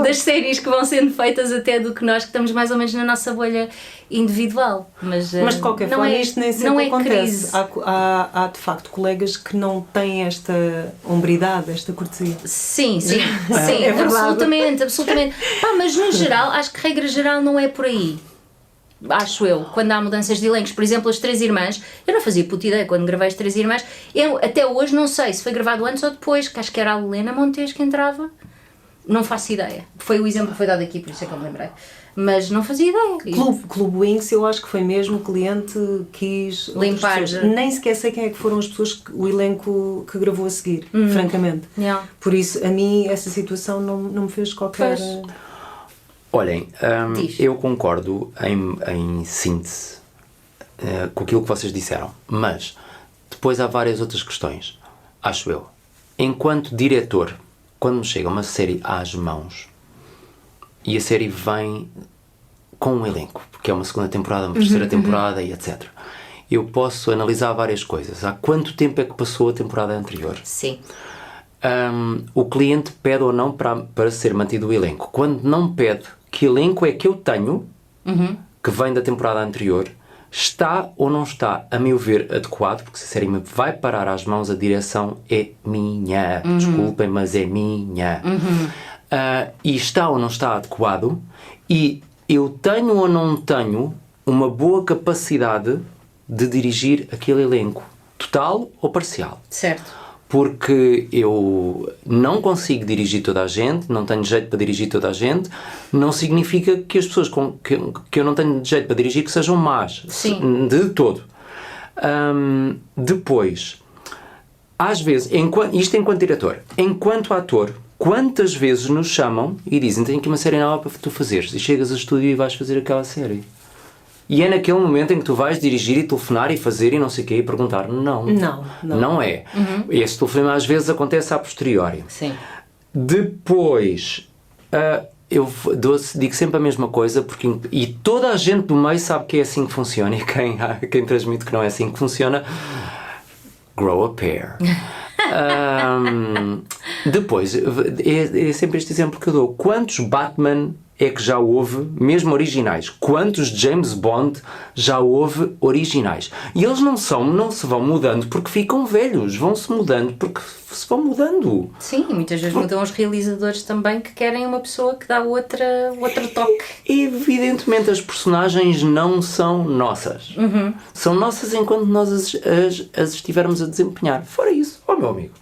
das séries que vão sendo feitas até do que nós, que estamos mais ou menos na nossa bolha individual. Mas de qualquer forma, isto nem sempre não é acontece. crise. Há de facto colegas que não têm esta hombridade, esta cortesia. Sim, É verdade. absolutamente. Pá, mas no geral, acho que regra geral não é por aí. Acho eu, quando há mudanças de elencos, por exemplo, As Três Irmãs, eu não fazia puta ideia quando gravei As Três Irmãs, eu até hoje não sei se foi gravado antes ou depois, que acho que era a Helena Montes que entrava, não faço ideia. Foi o exemplo que foi dado aqui, por isso é que eu me lembrei. Mas não fazia ideia. Clube Wings, eu acho que foi mesmo o cliente quis limpar. Nem sequer sei quem é que foram as pessoas, o elenco que gravou a seguir, francamente. Yeah. Por isso, a mim, essa situação não me fez qualquer... Pois. Olhem, Diz. eu concordo em síntese com aquilo que vocês disseram, mas depois há várias outras questões, acho eu. Enquanto diretor, quando me chega uma série às mãos e a série vem com um elenco, porque é uma segunda temporada, uma terceira temporada e etc., eu posso analisar várias coisas. Há quanto tempo é que passou a temporada anterior? Sim. O cliente pede ou não para ser mantido o elenco. Quando não pede, que elenco é que eu tenho, que vem da temporada anterior, está ou não está, a meu ver, adequado, porque se a série me vai parar às mãos, a direção é minha. Desculpem, mas é minha. E está ou não está adequado, e eu tenho ou não tenho uma boa capacidade de dirigir aquele elenco, total ou parcial. Certo. Porque eu não consigo dirigir toda a gente, não tenho jeito para dirigir toda a gente, não significa que as pessoas que eu não tenho jeito para dirigir que sejam más. Sim. De todo. Depois, às vezes, isto enquanto diretor, enquanto ator, quantas vezes nos chamam e dizem: tenho aqui uma série nova para tu fazeres, e chegas ao estúdio e vais fazer aquela série. E é naquele momento em que tu vais dirigir e telefonar e fazer e não sei o quê e perguntar. Não é. Esse telefonema às vezes acontece a posteriori. Sim. Depois, digo sempre a mesma coisa, e toda a gente do meio sabe que é assim que funciona, e quem transmite que não é assim que funciona, grow a pair. Depois, é sempre este exemplo que eu dou. Quantos Batman é que já houve, mesmo originais? Quantos James Bond já houve originais? E eles não se vão mudando porque ficam velhos, vão-se mudando porque se vão mudando. Sim, muitas vezes mudam os realizadores também, que querem uma pessoa que dá outro toque. Evidentemente as personagens não são nossas. São nossas enquanto nós as estivermos a desempenhar. Fora isso, meu amigo.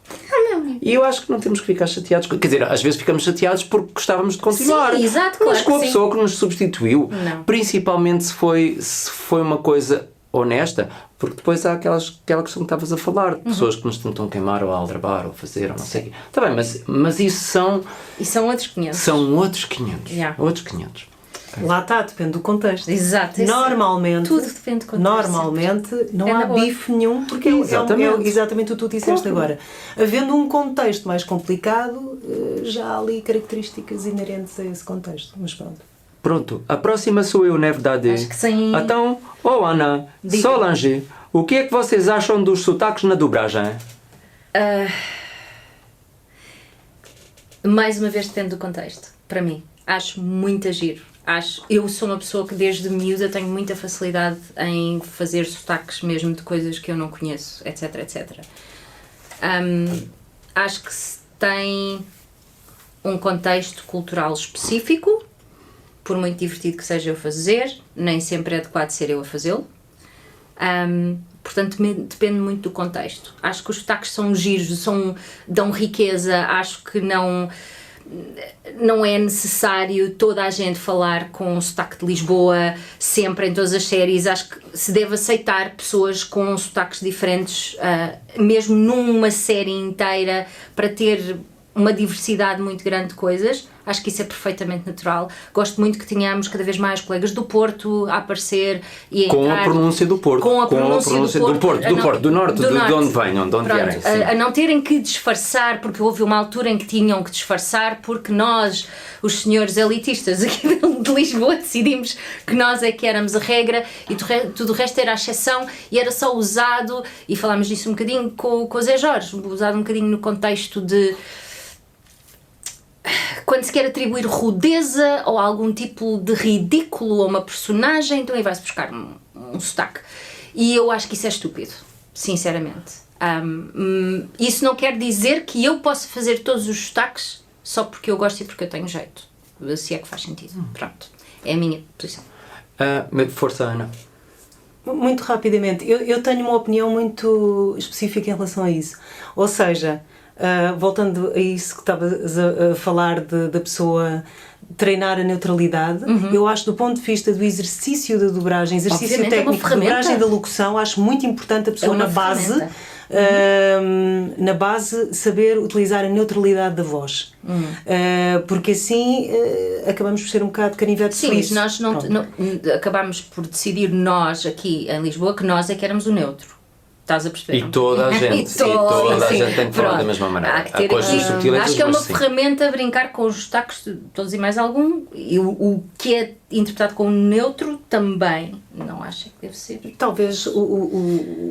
E eu acho que não temos que ficar chateados. Quer dizer, às vezes ficamos chateados porque gostávamos de continuar. Sim, exato, claro. Mas com a que pessoa que nos substituiu, Não. principalmente se foi uma coisa honesta, porque depois há aquela questão que estavas a falar, de pessoas que nos tentam queimar ou aldrabar ou fazer ou não sei o quê. Está bem, mas isso são... E são outros 500. São outros 500. Yeah. Outros 500. Lá está, depende do contexto. Exato. Normalmente, Tudo depende do contexto. normalmente não É na há boa. bife nenhum, porque é exatamente o que tu disseste agora. Havendo um contexto mais complicado, já há ali características inerentes a esse contexto. Mas pronto. Pronto, a próxima sou eu, não é verdade? Acho que sim. Então, Ana, Diga. Solange, o que é que vocês acham dos sotaques na dobragem? Mais uma vez depende do contexto, para mim. Acho muito giro. Eu sou uma pessoa que desde miúda tenho muita facilidade em fazer sotaques mesmo de coisas que eu não conheço, etc, etc. Acho que se tem um contexto cultural específico, por muito divertido que seja eu fazer, nem sempre é adequado ser eu a fazê-lo. Portanto, depende muito do contexto. Acho que os sotaques são giros, dão riqueza. Acho que não é necessário toda a gente falar com o sotaque de Lisboa sempre em todas as séries. Acho que se deve aceitar pessoas com sotaques diferentes, mesmo numa série inteira, para ter uma diversidade muito grande de coisas. Acho que isso é perfeitamente natural. Gosto muito que tenhamos cada vez mais colegas do Porto a aparecer e a Com entrar, a pronúncia do Porto. com a pronúncia do Porto, do Norte, de onde venham, de onde Pronto, vierem. Sim. a não terem que disfarçar, porque houve uma altura em que tinham que disfarçar, porque nós, os senhores elitistas aqui de Lisboa, decidimos que nós é que éramos a regra e tudo o resto era a exceção e era só usado, e falámos disso um bocadinho com o Zé Jorge, usado um bocadinho no contexto de quando se quer atribuir rudeza ou algum tipo de ridículo a uma personagem, então aí vai-se buscar um sotaque. E eu acho que isso é estúpido, sinceramente. Isso não quer dizer que eu possa fazer todos os sotaques só porque eu gosto e porque eu tenho jeito. Se é que faz sentido. Pronto. É a minha posição. Força, Ana. Muito rapidamente, eu tenho uma opinião muito específica em relação a isso. Ou seja, voltando a isso que estavas a falar da pessoa treinar a neutralidade, eu acho, do ponto de vista do exercício da dobragem, exercício Obviamente, técnico de dobragem e da locução, acho muito importante a pessoa É uma na base saber utilizar a neutralidade da voz, porque assim acabamos por ser um bocado canivete suíço. Sim, nós não acabámos por decidir nós aqui em Lisboa que nós é que éramos o neutro. Estás a perceber? E toda a gente, E toda, a sim. gente tem que falar Pronto. da mesma maneira. Há que ter Há coisas aqui- subtiletas, acho que é uma mas sim. ferramenta a brincar com os sotaques, todos e mais algum, e o que é interpretado como neutro também, não acho que deve ser. Talvez,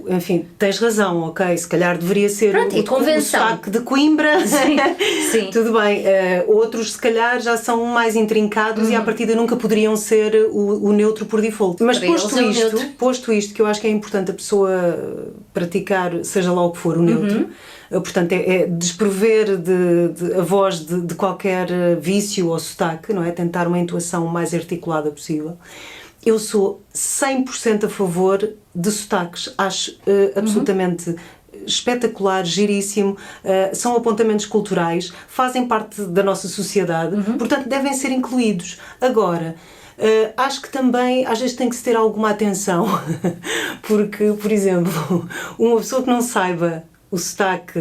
enfim, tens razão, ok, se calhar deveria ser Pronto, e o convenção. sotaque de Coimbra, sim. tudo bem, outros se calhar já são mais intrincados e à partida nunca poderiam ser o neutro por default. Mas Para eles é o neutro. posto isto, que eu acho que é importante a pessoa praticar, seja lá o que for, o neutro, portanto é desprover de a voz de qualquer vício ou sotaque, não é? Tentar uma entoação o mais articulada possível. Eu sou 100% a favor de sotaques, acho absolutamente espetacular, giríssimo, são apontamentos culturais, fazem parte da nossa sociedade, portanto devem ser incluídos. Agora, acho que também às vezes tem que se ter alguma atenção, porque, por exemplo, uma pessoa que não saiba o sotaque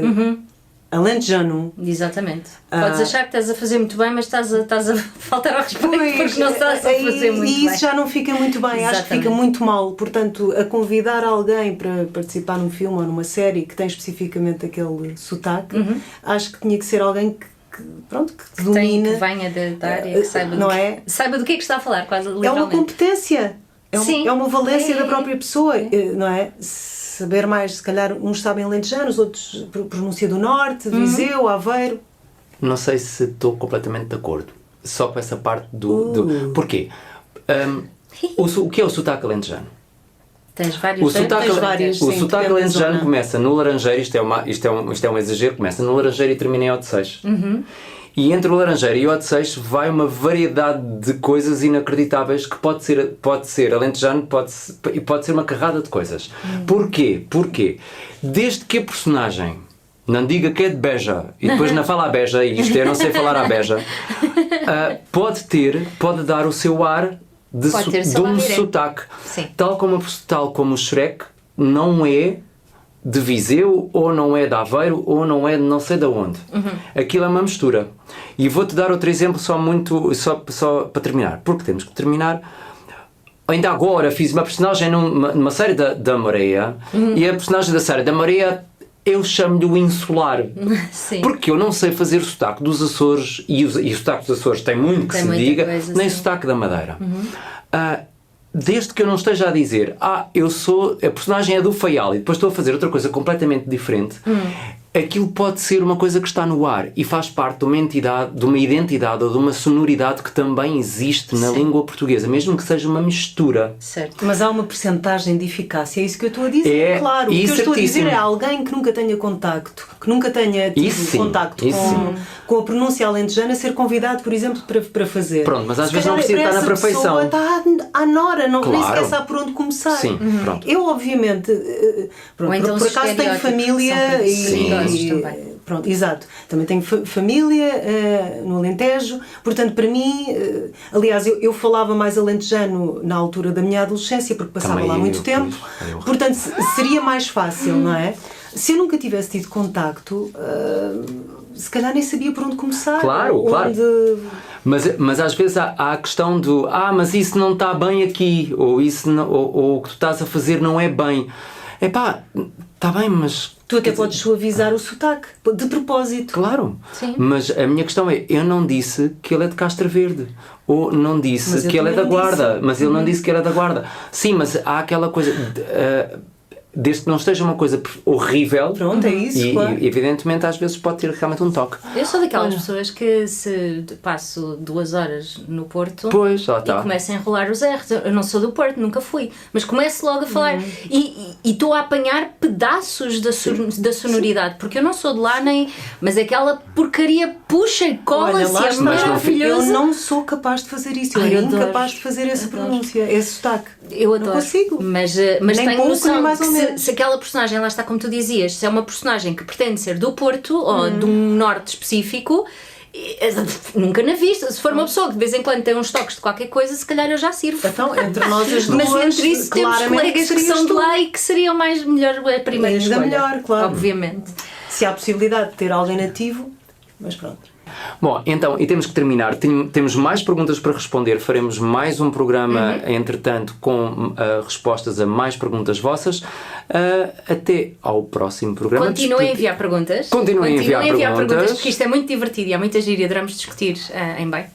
alentejano. Exatamente. Podes achar que estás a fazer muito bem, mas estás a faltar ao respeito porque não estás a fazer muito bem. E isso já não fica muito bem, acho que fica Exatamente. muito mal. Portanto, a convidar alguém para participar num filme ou numa série que tem especificamente aquele sotaque, acho que tinha que ser alguém que domine. Que venha da área, que saiba não saiba do que é que está a falar, quase É uma literalmente. competência, Sim. é uma valência É. da própria pessoa, não é? Saber mais, se calhar uns sabem alentejano, os outros pronúncia do Norte, Viseu, Aveiro. Não sei se estou completamente de acordo. Só com essa parte do... Porquê? O que é o sotaque alentejano? Tens vários. O sotaque, vários, o sim, sotaque depende da alentejano zona. começa no Laranjeiro, isto é um exagero, começa no Laranjeiro e termina em Odeceixe. E entre o Laranjeiro e o Odeceixe vai uma variedade de coisas inacreditáveis que pode ser alentejano e pode ser uma carrada de coisas. Porquê? Desde que a personagem não diga que é de Beja e depois não fala a Beja, e isto é, não sei falar a Beja, pode dar o seu ar de Pode ter o de seu um ar direto. sotaque. Sim. Tal como o Shrek não é de Viseu, ou não é de Aveiro, ou não é de não sei de onde. Aquilo é uma mistura. E vou-te dar outro exemplo só para terminar, porque temos que terminar. Ainda agora fiz uma personagem numa série da Maria, e a personagem da série da Maria eu chamo-lhe o insular. Sim. Porque eu não sei fazer o sotaque dos Açores, e o sotaque dos Açores tem muito que Tem se muita diga, coisa, nem sim. sotaque da Madeira. Desde que eu não esteja a dizer a personagem é do Faial e depois estou a fazer outra coisa completamente diferente, aquilo pode ser uma coisa que está no ar e faz parte de uma identidade ou de uma sonoridade que também existe na língua portuguesa, mesmo que seja uma mistura. Certo. Mas há uma percentagem de eficácia, é isso que eu estou a dizer, É, claro. O e que eu estou a dizer certíssimo. é alguém que nunca tenha contacto, que nunca tenha tido Isso sim, contacto isso com a pronúncia alentejana, ser convidado, por exemplo, para fazer. Pronto, mas às Se vezes não calhar precisa estar na para essa perfeição. pessoa está à nora, nem Claro. sequer sabe por onde começar. Sim, pronto. Eu, obviamente, pronto, Ou então por os acaso tenho estereótipos família são perigosos também. Pronto, exato. Também tenho família no Alentejo, portanto, para mim, aliás, eu falava mais alentejano na altura da minha adolescência, porque passava Também lá eu, muito por tempo, isso, eu. portanto, seria mais fácil, não é? Se eu nunca tivesse tido contacto, se calhar nem sabia por onde começar. Claro, claro. onde... Mas às vezes há a questão do mas isso não está bem aqui, ou isso não, ou o que tu estás a fazer não é bem. Epá, está bem, mas... Tu até podes suavizar o sotaque, de propósito. Claro, Sim. mas a minha questão é, eu não disse que ele é de Castro Verde, ou não Mas disse eu que ele é da também não Guarda, disse. mas ele não disse que era da Guarda. Sim, mas há aquela coisa, desde que não esteja uma coisa horrível, Pronto, é isso, claro. e evidentemente às vezes pode ter realmente um toque. Eu sou daquelas pessoas que se passo 2 horas no Porto Pois, lá e está. começo a enrolar os R's. Eu não sou do Porto, nunca fui, mas começo logo a falar e estou a apanhar pedaços da sonoridade, porque eu não sou de lá nem. Mas aquela porcaria puxa e Olha, cola-se, lá é está. maravilhoso. Eu não sou capaz de fazer isso. Eu Ai, era eu adoro. incapaz de fazer essa pronúncia, esse sotaque. Eu adoro. Não consigo. Mas Nem tenho pouco, noção nem mais que ou menos. se aquela personagem, lá está como tu dizias, se é uma personagem que pretende ser do Porto ou de um norte específico, nunca na vista. Se for uma pessoa que de vez em quando tem uns toques de qualquer coisa, se calhar eu já sirvo. Então, entre nós as duas, Mas entre isso temos claramente colegas que serias são de tu. lá e que seriam mais melhor a primeira Ainda escolha. melhor, claro. Obviamente. Se há possibilidade de ter alguém nativo, mas pronto. Bom, então, e temos que terminar. Temos mais perguntas para responder. Faremos mais um programa, entretanto, com respostas a mais perguntas vossas. Até ao próximo programa. Continuem a enviar perguntas. Continuem a enviar perguntas. porque isto é muito divertido e há muita gíria. Adoramos discutir em bem.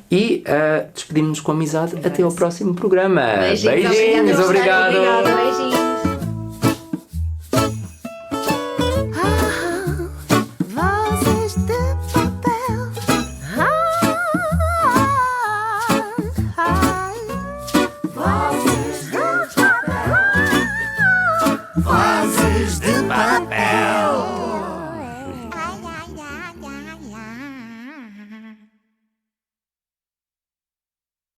E despedimos-nos com amizade. Até ao próximo programa. Beijinhos. Obrigado. Beijinhos. Vozes de papel. Vozes de papel. Vozes de papel.